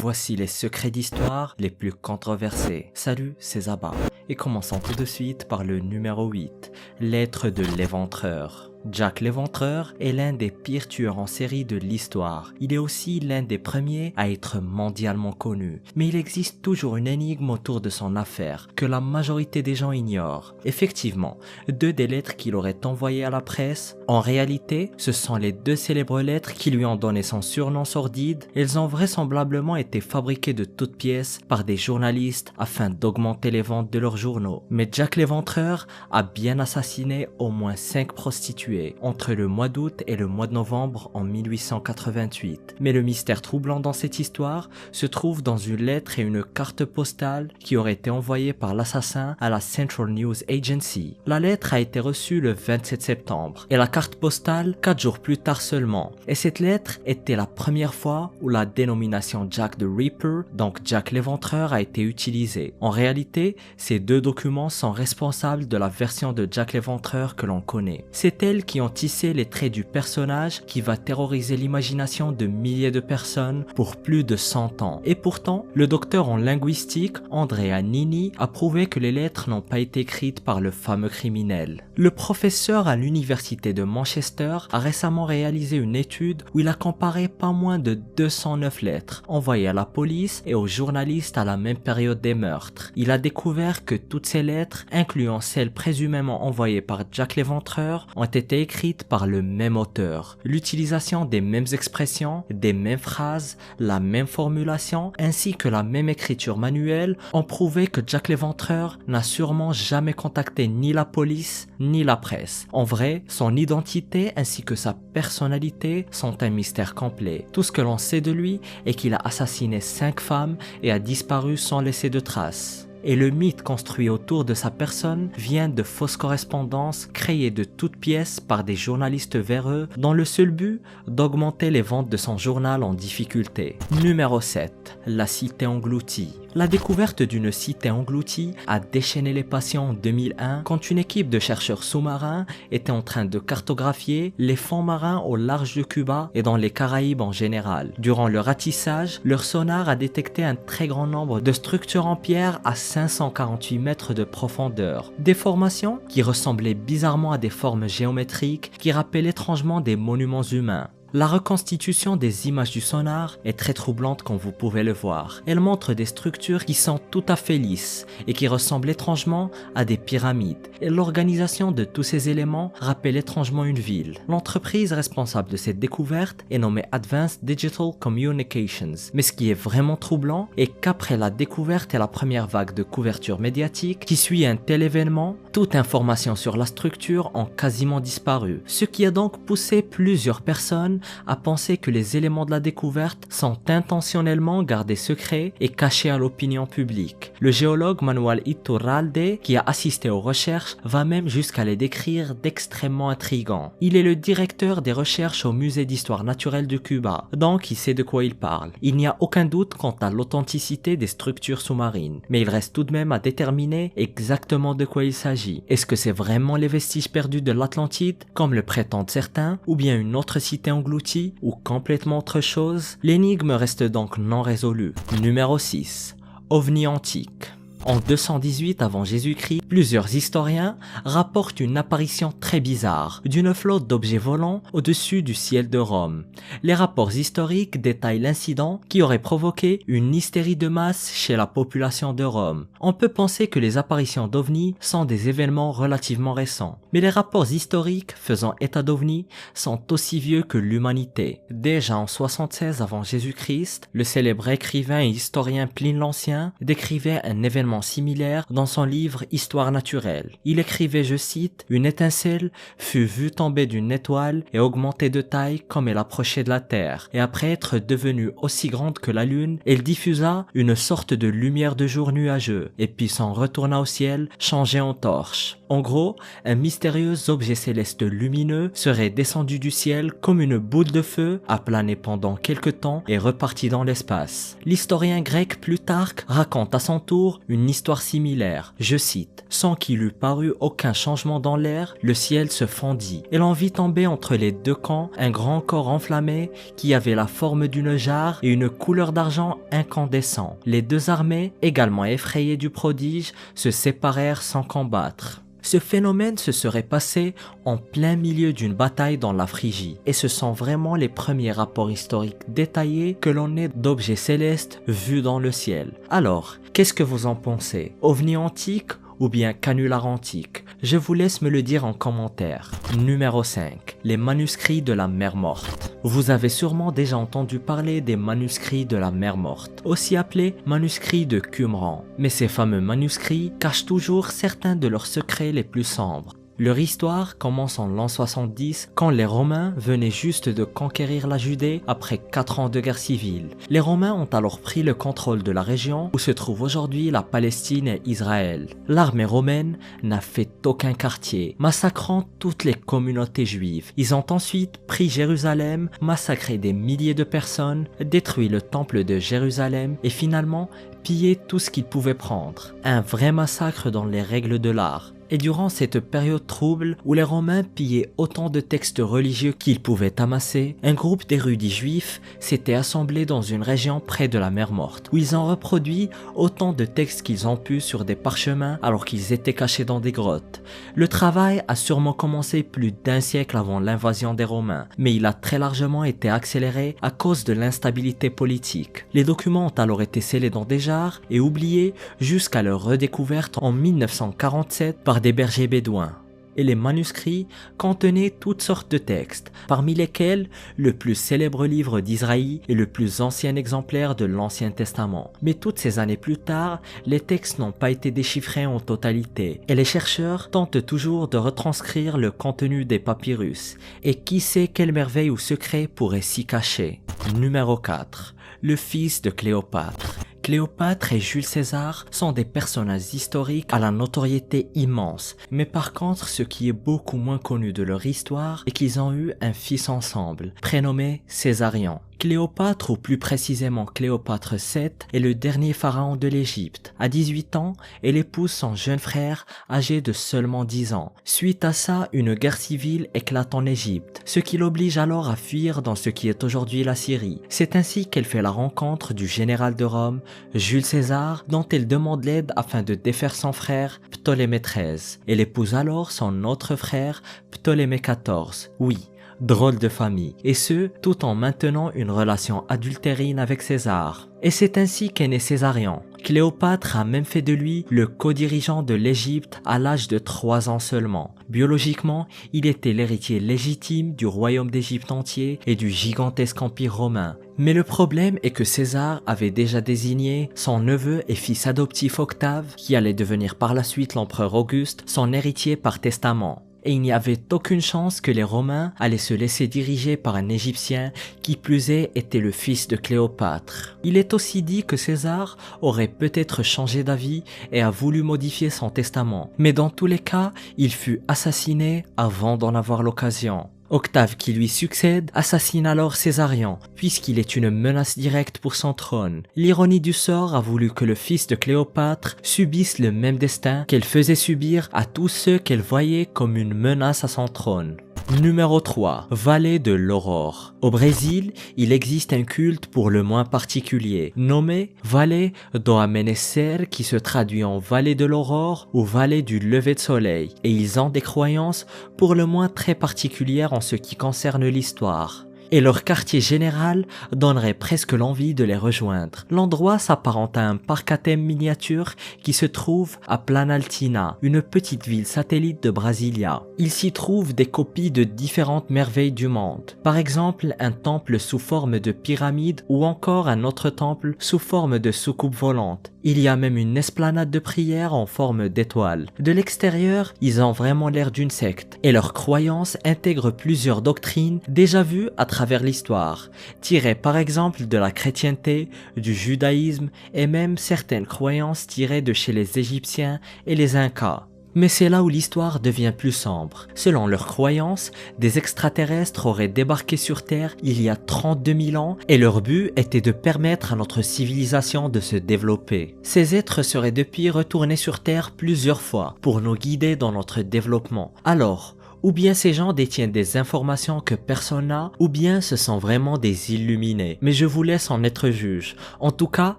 Voici les secrets d'histoire les plus controversés. Salut, c'est Zaba. Et commençons tout de suite par le numéro 8, Lettre de l'Éventreur. Jack l'Éventreur est l'un des pires tueurs en série de l'histoire. Il est aussi l'un des premiers à être mondialement connu. Mais il existe toujours une énigme autour de son affaire que la majorité des gens ignorent. Effectivement, deux des lettres qu'il aurait envoyées à la presse, en réalité, ce sont les deux célèbres lettres qui lui ont donné son surnom sordide. Elles ont vraisemblablement été fabriquées de toutes pièces par des journalistes afin d'augmenter les ventes de leurs journaux. Mais Jack l'Éventreur a bien assassiné au moins 5 prostituées entre le mois d'août et le mois de novembre en 1888. Mais le mystère troublant dans cette histoire se trouve dans une lettre et une carte postale qui auraient été envoyées par l'assassin à la Central News Agency. La lettre a été reçue le 27 septembre et la carte postale 4 jours plus tard seulement. Et cette lettre était la première fois où la dénomination Jack the Ripper, donc Jack l'Éventreur, a été utilisée. En réalité, ces deux documents sont responsables de la version de Jack l'Éventreur que l'on connaît. C'est elles qui ont tissé les traits du personnage qui va terroriser l'imagination de milliers de personnes pour plus de 100 ans. Et pourtant, le docteur en linguistique, Andrea Nini, a prouvé que les lettres n'ont pas été écrites par le fameux criminel. Le professeur à l'université de Manchester a récemment réalisé une étude où il a comparé pas moins de 209 lettres envoyées à la police et aux journalistes à la même période des meurtres. Il a découvert que toutes ces lettres, incluant celles présumément envoyées par Jack l'Éventreur, ont été écrites par le même auteur. L'utilisation des mêmes expressions, des mêmes phrases, la même formulation, ainsi que la même écriture manuelle ont prouvé que Jack l'Éventreur n'a sûrement jamais contacté ni la police ni la presse. En vrai, son identité ainsi que sa personnalité sont un mystère complet. Tout ce que l'on sait de lui est qu'il a assassiné 5 femmes et a disparu sans laisser de traces. Et le mythe construit autour de sa personne vient de fausses correspondances créées de toutes pièces par des journalistes véreux dans le seul but d'augmenter les ventes de son journal en difficulté. Numéro 7. La cité engloutie. La découverte d'une cité engloutie a déchaîné les passions en 2001 quand une équipe de chercheurs sous-marins était en train de cartographier les fonds marins au large de Cuba et dans les Caraïbes en général. Durant le ratissage, leur sonar a détecté un très grand nombre de structures en pierre à 548 mètres de profondeur. Des formations qui ressemblaient bizarrement à des formes géométriques qui rappellent étrangement des monuments humains. La reconstitution des images du sonar est très troublante comme vous pouvez le voir. Elle montre des structures qui sont tout à fait lisses et qui ressemblent étrangement à des pyramides. Et l'organisation de tous ces éléments rappelle étrangement une ville. L'entreprise responsable de cette découverte est nommée Advanced Digital Communications. Mais ce qui est vraiment troublant est qu'après la découverte et la première vague de couverture médiatique qui suit un tel événement, toute information sur la structure ont quasiment disparu. Ce qui a donc poussé plusieurs personnes à penser que les éléments de la découverte sont intentionnellement gardés secrets et cachés à l'opinion publique. Le géologue Manuel Iturralde, qui a assisté aux recherches, va même jusqu'à les décrire d'extrêmement intrigants. Il est le directeur des recherches au musée d'histoire naturelle de Cuba, donc il sait de quoi il parle. Il n'y a aucun doute quant à l'authenticité des structures sous-marines, mais il reste tout de même à déterminer exactement de quoi il s'agit. Est-ce que c'est vraiment les vestiges perdus de l'Atlantide, comme le prétendent certains, ou bien une autre cité engloutie ou complètement autre chose? L'énigme reste donc non résolue. Numéro 6. OVNI antique. En 218 avant Jésus-Christ, plusieurs historiens rapportent une apparition très bizarre d'une flotte d'objets volants au-dessus du ciel de Rome. Les rapports historiques détaillent l'incident qui aurait provoqué une hystérie de masse chez la population de Rome. On peut penser que les apparitions d'ovnis sont des événements relativement récents, mais les rapports historiques faisant état d'ovnis sont aussi vieux que l'humanité. Déjà en 76 avant Jésus-Christ, le célèbre écrivain et historien Pline l'Ancien décrivait un événement similaire dans son livre Histoire naturelle. Il écrivait, je cite, « Une étincelle fut vue tomber d'une étoile et augmenter de taille comme elle approchait de la Terre, et après être devenue aussi grande que la Lune, elle diffusa une sorte de lumière de jour nuageux, et puis s'en retourna au ciel, changée en torche. » En gros, un mystérieux objet céleste lumineux serait descendu du ciel comme une boule de feu, a plané pendant quelque temps et reparti dans l'espace. L'historien grec Plutarque raconte à son tour une histoire similaire. Je cite: « Sans qu'il eût paru aucun changement dans l'air, le ciel se fendit, et l'on vit tomber entre les deux camps un grand corps enflammé qui avait la forme d'une jarre et une couleur d'argent incandescent. Les deux armées, également effrayées du prodige, se séparèrent sans combattre. » Ce phénomène se serait passé en plein milieu d'une bataille dans la Phrygie, et ce sont vraiment les premiers rapports historiques détaillés que l'on ait d'objets célestes vus dans le ciel. Alors, qu'est-ce que vous en pensez? OVNI antique ou bien canular antique? Je vous laisse me le dire en commentaire. Numéro 5. Les manuscrits de la mer morte. Vous avez sûrement déjà entendu parler des manuscrits de la mer morte, aussi appelés manuscrits de Qumran. Mais ces fameux manuscrits cachent toujours certains de leurs secrets les plus sombres. Leur histoire commence en l'an 70 quand les Romains venaient juste de conquérir la Judée après 4 ans de guerre civile. Les Romains ont alors pris le contrôle de la région où se trouve aujourd'hui la Palestine et Israël. L'armée romaine n'a fait aucun quartier, massacrant toutes les communautés juives. Ils ont ensuite pris Jérusalem, massacré des milliers de personnes, détruit le temple de Jérusalem et finalement pillé tout ce qu'ils pouvaient prendre. Un vrai massacre dans les règles de l'art. Et durant cette période trouble où les Romains pillaient autant de textes religieux qu'ils pouvaient amasser, un groupe d'érudits juifs s'était assemblé dans une région près de la mer morte, où ils ont reproduit autant de textes qu'ils ont pu sur des parchemins alors qu'ils étaient cachés dans des grottes. Le travail a sûrement commencé plus d'un siècle avant l'invasion des Romains, mais il a très largement été accéléré à cause de l'instabilité politique. Les documents ont alors été scellés dans des jarres et oubliés jusqu'à leur redécouverte en 1947 par des bergers bédouins. Et les manuscrits contenaient toutes sortes de textes, parmi lesquels le plus célèbre livre d'Israïl est le plus ancien exemplaire de l'Ancien Testament. Mais toutes ces années plus tard, les textes n'ont pas été déchiffrés en totalité, et les chercheurs tentent toujours de retranscrire le contenu des papyrus. Et qui sait quelle merveille ou secret pourrait s'y cacher. Numéro 4. Le fils de Cléopâtre. Cléopâtre et Jules César sont des personnages historiques à la notoriété immense, mais par contre ce qui est beaucoup moins connu de leur histoire est qu'ils ont eu un fils ensemble, prénommé Césarion. Cléopâtre, ou plus précisément Cléopâtre VII, est le dernier pharaon de l'Égypte. À 18 ans, elle épouse son jeune frère, âgé de seulement 10 ans. Suite à ça, une guerre civile éclate en Égypte, ce qui l'oblige alors à fuir dans ce qui est aujourd'hui la Syrie. C'est ainsi qu'elle fait la rencontre du général de Rome, Jules César, dont elle demande l'aide afin de défaire son frère, Ptolémée XIII. Elle épouse alors son autre frère, Ptolémée XIV. Oui, drôle de famille, et ce, tout en maintenant une relation adultérine avec César. Et c'est ainsi qu'est né Césarion. Cléopâtre a même fait de lui le co-dirigeant de l'Égypte à l'âge de 3 ans seulement. Biologiquement, il était l'héritier légitime du royaume d'Égypte entier et du gigantesque empire romain. Mais le problème est que César avait déjà désigné son neveu et fils adoptif Octave, qui allait devenir par la suite l'empereur Auguste, son héritier par testament. Et il n'y avait aucune chance que les Romains allaient se laisser diriger par un Égyptien qui plus est était le fils de Cléopâtre. Il est aussi dit que César aurait peut-être changé d'avis et a voulu modifier son testament, mais dans tous les cas, il fut assassiné avant d'en avoir l'occasion. Octave, qui lui succède, assassine alors Césarion, puisqu'il est une menace directe pour son trône. L'ironie du sort a voulu que le fils de Cléopâtre subisse le même destin qu'elle faisait subir à tous ceux qu'elle voyait comme une menace à son trône. Numéro 3. Vallée de l'Aurore. Au Brésil, il existe un culte pour le moins particulier, nommé Vallée do Amanhecer, qui se traduit en Vallée de l'Aurore ou Vallée du lever de soleil, et ils ont des croyances pour le moins très particulières en ce qui concerne l'histoire. Et leur quartier général donnerait presque l'envie de les rejoindre. L'endroit s'apparente à un parc à thème miniature qui se trouve à Planaltina, une petite ville satellite de Brasilia. Il s'y trouve des copies de différentes merveilles du monde. Par exemple, un temple sous forme de pyramide ou encore un autre temple sous forme de soucoupe volante. Il y a même une esplanade de prière en forme d'étoile. De l'extérieur, ils ont vraiment l'air d'une secte et leurs croyances intègrent plusieurs doctrines déjà vues à travers l'histoire, tirées par exemple de la chrétienté, du judaïsme et même certaines croyances tirées de chez les Égyptiens et les Incas. Mais c'est là où l'histoire devient plus sombre. Selon leurs croyances, des extraterrestres auraient débarqué sur Terre il y a 32 000 ans et leur but était de permettre à notre civilisation de se développer. Ces êtres seraient depuis retournés sur Terre plusieurs fois pour nous guider dans notre développement. Alors, ou bien ces gens détiennent des informations que personne n'a, ou bien ce sont vraiment des illuminés. Mais je vous laisse en être juge. En tout cas,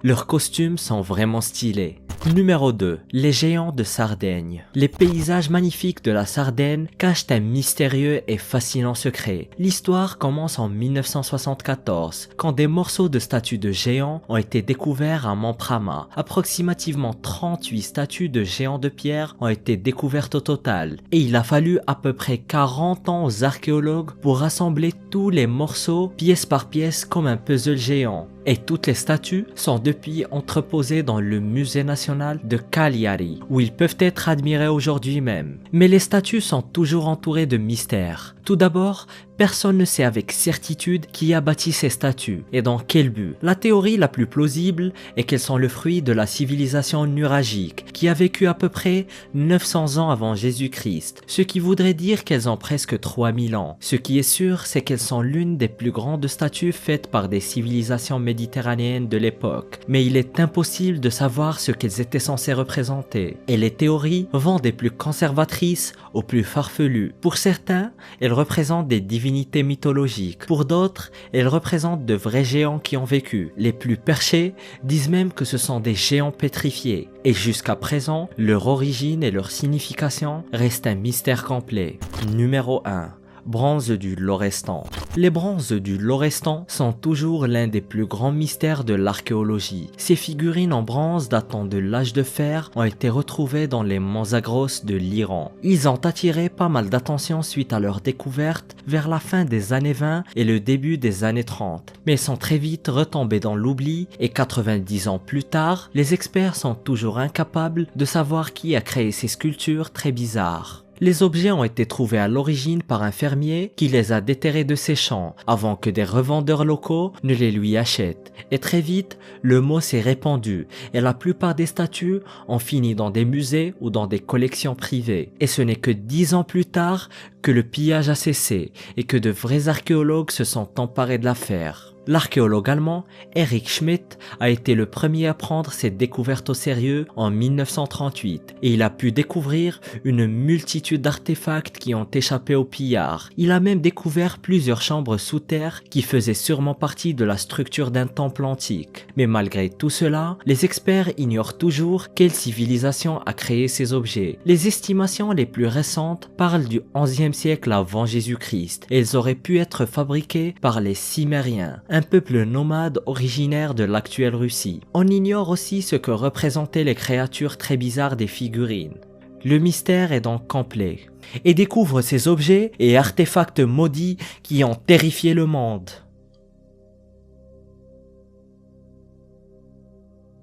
leurs costumes sont vraiment stylés. Numéro 2. Les géants de Sardaigne. Les paysages magnifiques de la Sardaigne cachent un mystérieux et fascinant secret. L'histoire commence en 1974, quand des morceaux de statues de géants ont été découverts à Mamprama. Approximativement 38 statues de géants de pierre ont été découvertes au total. Et il a fallu à peu près 40 ans aux archéologues pour rassembler tous les morceaux pièce par pièce comme un puzzle géant. Et toutes les statues sont depuis entreposées dans le musée national de Cagliari, où ils peuvent être admirés aujourd'hui même. Mais les statues sont toujours entourées de mystères. Tout d'abord, personne ne sait avec certitude qui a bâti ces statues et dans quel but. La théorie la plus plausible est qu'elles sont le fruit de la civilisation nuragique, qui a vécu à peu près 900 ans avant Jésus-Christ, ce qui voudrait dire qu'elles ont presque 3000 ans. Ce qui est sûr, c'est qu'elles sont l'une des plus grandes statues faites par des civilisations méditerranéennes de l'époque, mais il est impossible de savoir ce qu'elles étaient censées représenter. Et les théories vont des plus conservatrices aux plus farfelues. Pour certains, elles représentent des divinités mythologiques. Pour d'autres, elles représentent de vrais géants qui ont vécu. Les plus perchés disent même que ce sont des géants pétrifiés. Et jusqu'à présent, leur origine et leur signification restent un mystère complet. Numéro 1. Bronze du Lorestan. Les bronzes du Lorestan sont toujours l'un des plus grands mystères de l'archéologie. Ces figurines en bronze datant de l'âge de fer ont été retrouvées dans les monts Zagros de l'Iran. Ils ont attiré pas mal d'attention suite à leur découverte vers la fin des années 20 et le début des années 30. Mais sont très vite retombés dans l'oubli et 90 ans plus tard, les experts sont toujours incapables de savoir qui a créé ces sculptures très bizarres. Les objets ont été trouvés à l'origine par un fermier qui les a déterrés de ses champs avant que des revendeurs locaux ne les lui achètent. Et très vite, le mot s'est répandu et la plupart des statues ont fini dans des musées ou dans des collections privées. Et ce n'est que 10 ans plus tard que le pillage a cessé et que de vrais archéologues se sont emparés de l'affaire. L'archéologue allemand Erich Schmidt a été le premier à prendre cette découverte au sérieux en 1938 et il a pu découvrir une multitude d'artefacts qui ont échappé aux pillards. Il a même découvert plusieurs chambres sous terre qui faisaient sûrement partie de la structure d'un temple antique. Mais malgré tout cela, les experts ignorent toujours quelle civilisation a créé ces objets. Les estimations les plus récentes parlent du 11e siècle avant Jésus-Christ et ils auraient pu être fabriqués par les Cimériens, un peuple nomade originaire de l'actuelle Russie. On ignore aussi ce que représentaient les créatures très bizarres des figurines. Le mystère est donc complet et découvre ces objets et artefacts maudits qui ont terrifié le monde.